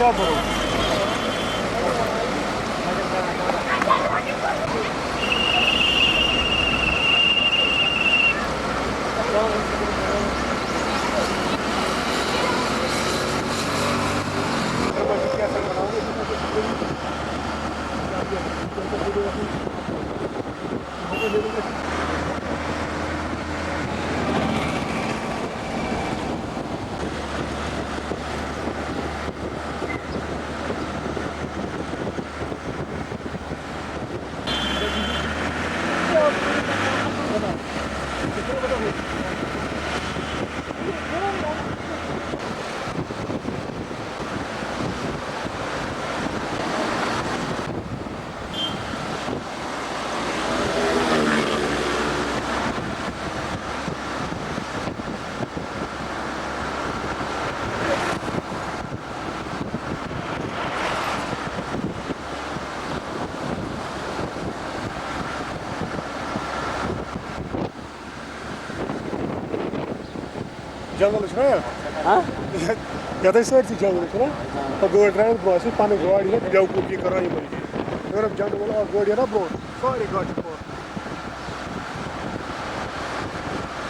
[SPEAKER 3] کیا کرو جنگل یتھ سٲرسٕے جنگل چھُنا گٲڑۍ ترٛایَن برٛونٛہہ اَسہِ پَنٕنۍ گاڑِ یہِ بیوقوٗفی کَران یِمَن اگر جنگل وول اکھ گٲڑۍ یِنا برٛونٛٹھ سارے گاڑِ چھِ برٛونٛٹھ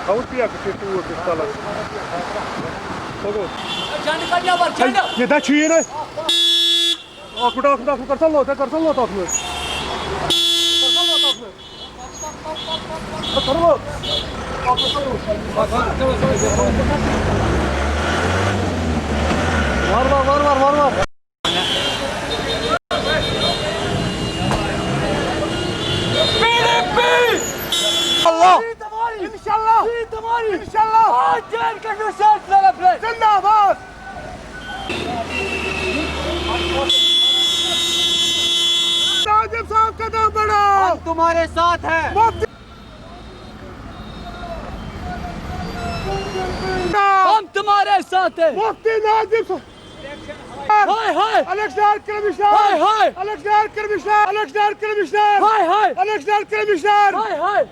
[SPEAKER 3] تھاوُن پیکہٕ تہِ ٹوٗر تہِ تَلَس ییٚتہِ حظ چھُیی نہٕ اکھ مِنٹ کر سا لوٚت اَتھ منٛز وار ناظم صاحب قدم بڑھاؤ
[SPEAKER 2] ہم تمہارے ساتھ ہیں ہم تمہارے ساتھ ہیں
[SPEAKER 3] مفتی ناظم
[SPEAKER 2] ہائے ہائے
[SPEAKER 3] الیکشن کمشنر
[SPEAKER 2] ہائے ہائے
[SPEAKER 3] الیکشن کمشنر الیکشن کمشنر
[SPEAKER 2] ہائے ہائے
[SPEAKER 3] الیکشن کمشنر
[SPEAKER 2] ہائے ہائے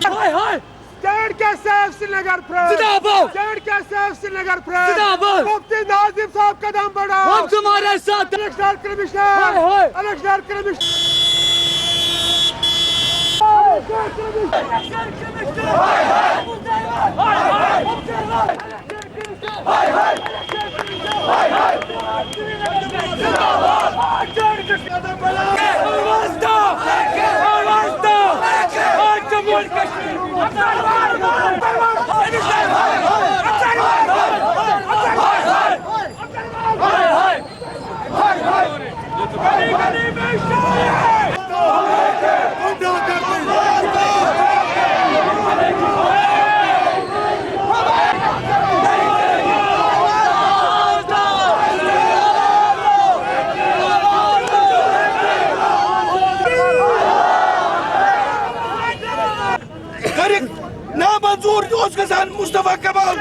[SPEAKER 2] ہائے ہائے
[SPEAKER 3] اسٹینڈ کے سیف سری نگر فرنٹ
[SPEAKER 2] زندہ باد
[SPEAKER 3] اسٹینڈ کے سیف سری نگر فرنٹ
[SPEAKER 2] زندہ باد
[SPEAKER 3] مفتی ناظم صاحب قدم بڑھاؤ
[SPEAKER 2] ہم تمہارے ساتھ ہیں
[SPEAKER 3] الیکشن کمشنر
[SPEAKER 2] ہائے ہائے
[SPEAKER 3] الیکشن کمشنر
[SPEAKER 1] نامنظور گژھان مصطفیٰ کمال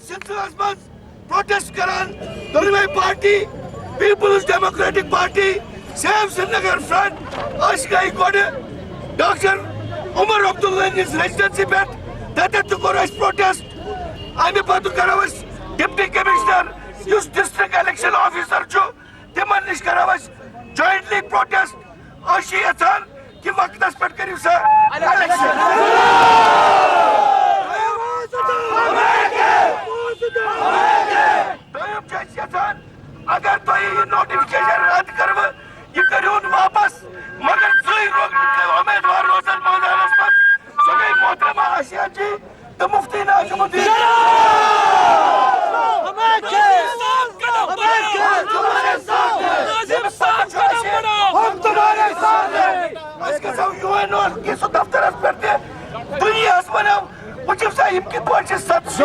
[SPEAKER 1] سلسلس منٛز پروٹیسٹ کران دۄنوے party People's Democratic Party save Srinagar front گئی گۄڈٕ ڈاکٹر عمر عبداللہ نِس ریزیڈنسی پٮ۪ٹھ تتٮ۪تھ تہِ کوٚر اَسہِ پروٹیسٹ امہِ پتہٕ کرو أسۍ ڈپٹی کمشنر یُس ڈسٹرکٹ الیکشن آفیسر چھُ تِمن نِش کرو أسۍ جوینٹلی پروٹیسٹ أسۍ چھِ یژھان کہ وقتس پٮ۪ٹھ کٔرِو سا الیکشن دوٚیِم چھِ أسۍ یژھان اگر تۄہہِ یہِ نوٹِفِکیشن رد کٔروٕ یہِ کٔرِہُن واپس مگر ژٕے اُمیدوار روزن مٲدانس منٛز سۄ گٔے محترمہ آسیا جی تہٕ مفتی ناظم الدین أسۍ گژھو UNO کِس دفترس پٮ۪ٹھ تہِ دُنیاہس ونو وٕچھِو سا یِم کِتھ پٲٹھۍ چھِ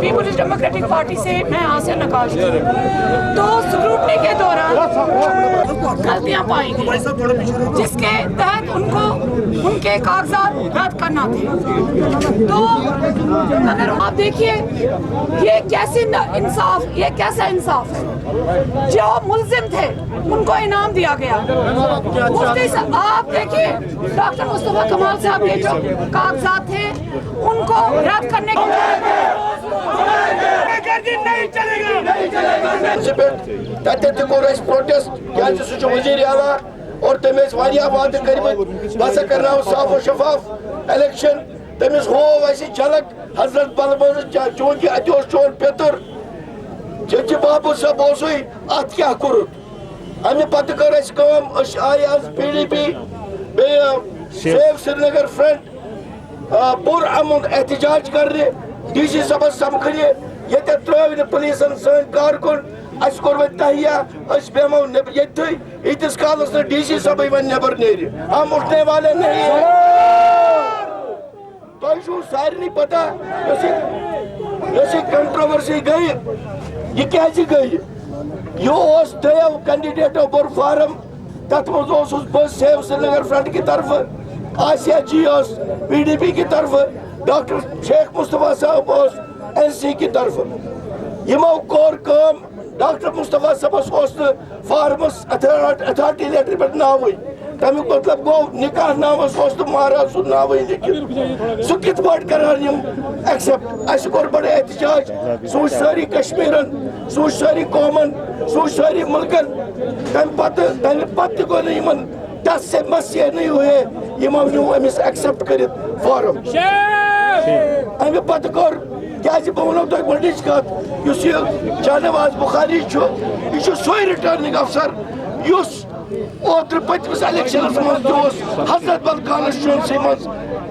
[SPEAKER 5] پیپلز ڈیموکریٹک پارٹی سے میں آسیہ نقاش تھی. تو اسکروٹنی کے دوران غلطیاں پائی گئی جس کے تحت ان کو ان کے کاغذات رد کرنا تھے. تو اگر آپ دیکھیے یہ کیسے انصاف، یہ کیسا انصاف ہے. جو ملزم تھے ان کو انعام دیا گیا. مفتی صاحب آپ دیکھیے ڈاکٹر مصطفیٰ کمال صاحب کے جو کاغذات تھے ان کو رد کرنے کے
[SPEAKER 1] وزیر اعلیٰ اور تمس وعدہ کرمت بہت کرنا صاف و شفاف الیکشن. تمس ہو جھلک حضرت بل مز چونکہ اتہ چون پیتر جج بابو صاحب ات کیا کورت. امہ پتہ کر آئی آز PDP سیو سری نگر فرنٹ پور امن احتجاج کرنے DC صاحبس سمکھنہ یہ ترو پولیسن سن کارکن اس کور تہیا اس بیمو یتھے یتس کالس نہ DC صاحب ون نبر نیرِ. ہم اٹھنے والے نہیں ہیں. تہ سارے پتہ یس کنٹروورسی گئی یہ کیازِ گئی. یہ دیو کینڈیڈیٹو بور فارم تر مز بہت سیو سری نگر فرنٹ کی طرف آسیہ جی PDP کی طرف ڈاکٹر شیخ مصطفیٰ صاحب NC کی طرف. یمو کور کام ڈاکٹر مصطفیٰ صاحبس فارمس اتھارٹی لیٹر پہ ناوی. تمیک مطلب گو نکاح نامس مہاراج سن ناوی لکھت. سہ کت پٲٹھۍ کران یم ایکسپٹ. اس کور بڑے احتجاج سوچ ساری کشمیرن سوچ ساری قومن سوچ ساری ملکن. تمہ پتہ گو نمن 10 سے مسئلہ نہیں ہوئے یمو نیو امس ایکسپٹ کرت فارم. امہ پتہ کور کیازِ بہ ونو تۄہہِ گۄڈنِچ کتھ یُس یہ شاہنواز بخاری چھُ یہ چھُ سوے رِٹرننگ افسر یُس اوترٕ پٔتمِس الیکشنس منٛز تہِ اوس حضرت بل کانسٹچوینسی منٛز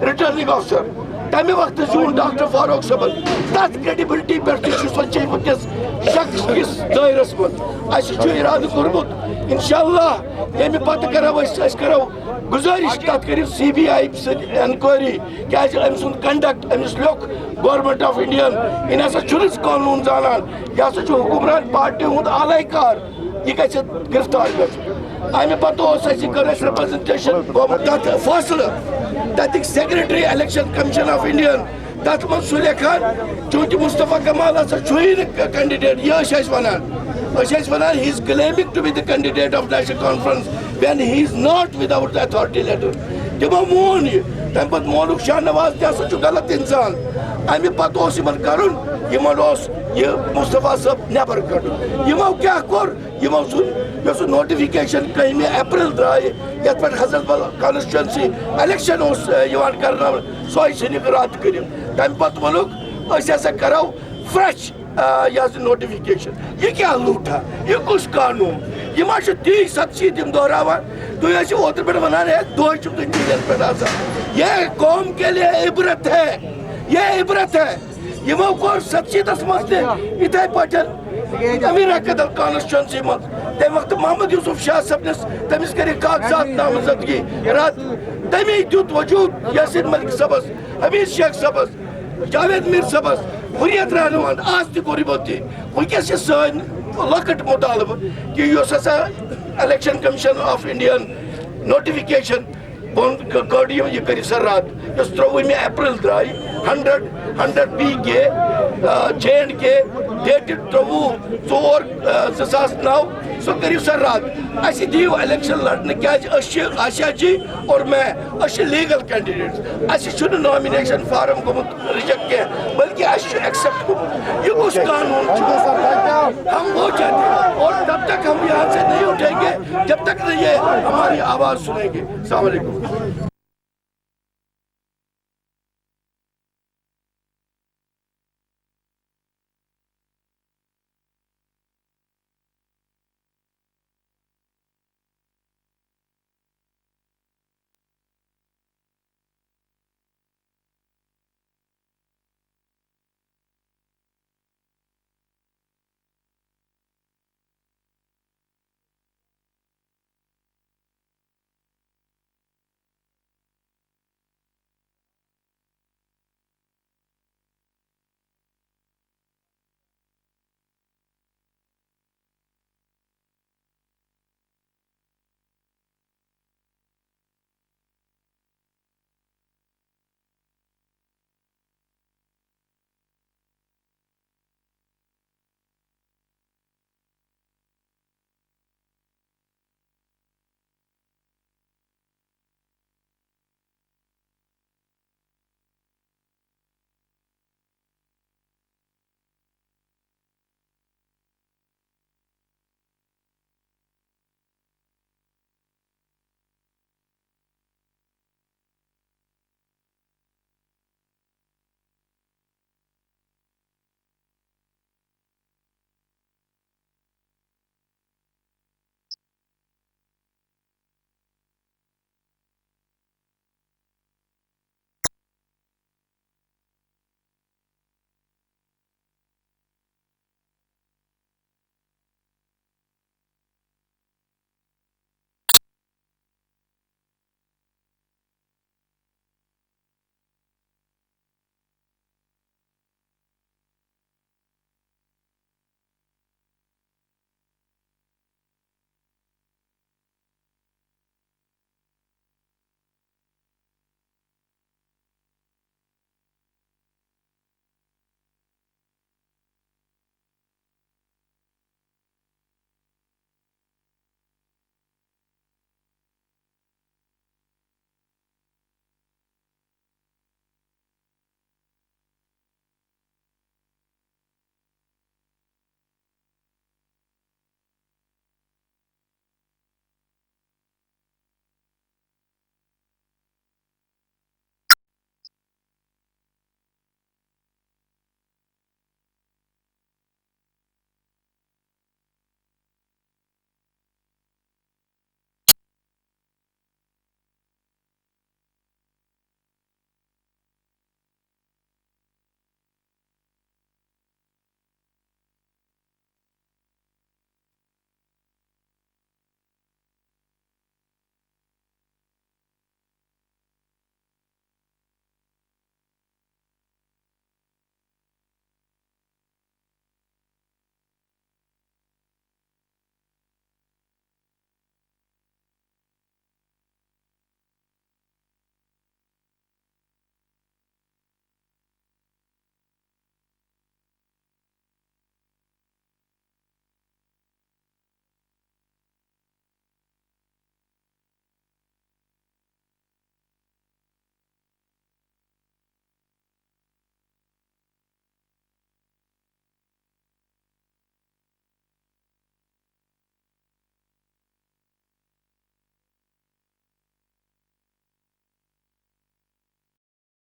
[SPEAKER 1] رِٹرننگ افسر. تمہ وقت زیون ڈاکٹر فاروق صٲبن. تتھ کریڈبلٹی پہ سۄ چھِ ونکس شخص کس دائرس منٛز. اسہِ چھُ ارادٕ کوٚرمُت انشاءاللہ ییٚمہِ پتہٕ کرو أسۍ کرو گزارش تتھ کٔرِو CBI سۭتۍ انکوائری کیازِ أمۍ سُنٛد کنڈکٹ أمِس لیوٚکھ گورمنٹ آف انڈیا یہِ نسا چھُنہٕ قانوٗن زانان یہِ ہسا چھُ حکمران پارٹی ہُنٛد آلے کار یہِ گژھِ گرفتار گژھُن. امہ پتہٕ اوس اسہِ کٔر اسہِ رِپرزنٹیشن گوٚمُت تتھ فٲصلہٕ تتِکۍ secretary election commission of India تتھ منٛز سُہ لیکھان چوٗنٛکہِ مصطفیٰ کمال ہسا چھُیی نہٕ کینڈِڈیٹ یہِ ٲسۍ أسۍ ونان he is claiming to be the candidate of national conference when he is not without the authority letter. تمو مون یہ تمہ پتہٕ مونُکھ شاہنواز تہِ ہسا چھُ غلط انسان. امہ پتہٕ اوس یمن کرُن یمن اوس یہ مصطفیٰ صٲب نٮ۪بر کڑُن. یمو کیاہ کوٚر یمو ژھُن یۄس نوٹفکیشن 1 اپریل درٛایہِ یتھ پٮ۪ٹھ حضرت بل کانسٹچوینسی الیکشن اوس یِوان کرناونہٕ سۄے ژھٕنِکھ رد کٔرِتھ. تمہ پتہٕ ووٚنُکھ أسۍ ہسا کرو فرٛیش یہ نوٹفکیشن. یہ کیا لوٹا یہ کس قانون یہ ما تی 7 تم دہراوان. تھی اوتر پہ ونان ہے دہ ٹی وی پہ آسان. یہ قوم کے لیے عبرت ہے یہ عبرت ہے. یمو کور 7 مز تھے پہ امیر قدر کانسٹچوینسی مز تمہ وقت محمد یوسف شاہ صبنس تمس کر کاغذات نامزدگی رد. تمی دیت وجود یاسین ملک صبس حمید شیخ صبس جاوید میر صبس حریت رہنوان آج تہ کور ونکس سن لکٹ مطالبہ کہ اس ہسا election commission of India notification کڑ یہ کر سا رد اس 23 اپریل درائے 100B کے J&K ڈیٹڈ 23/4/2009 سو کریو سا رد. اس دیو الیکشن لڑنے کیاز آسیہ جی اور میں لیگل کینڈیڈیٹس. اس نامنیشن فارم گومت ریجیکٹ کیا بلکہ اس ایکسپٹ گومت. یہ کس قانون ہم وہ چاہتے ہیں اور تب تک ہم یہاں سے نہیں اٹھیں گے جب تک یہ ہماری آواز سنیں گے. السلام علیکم.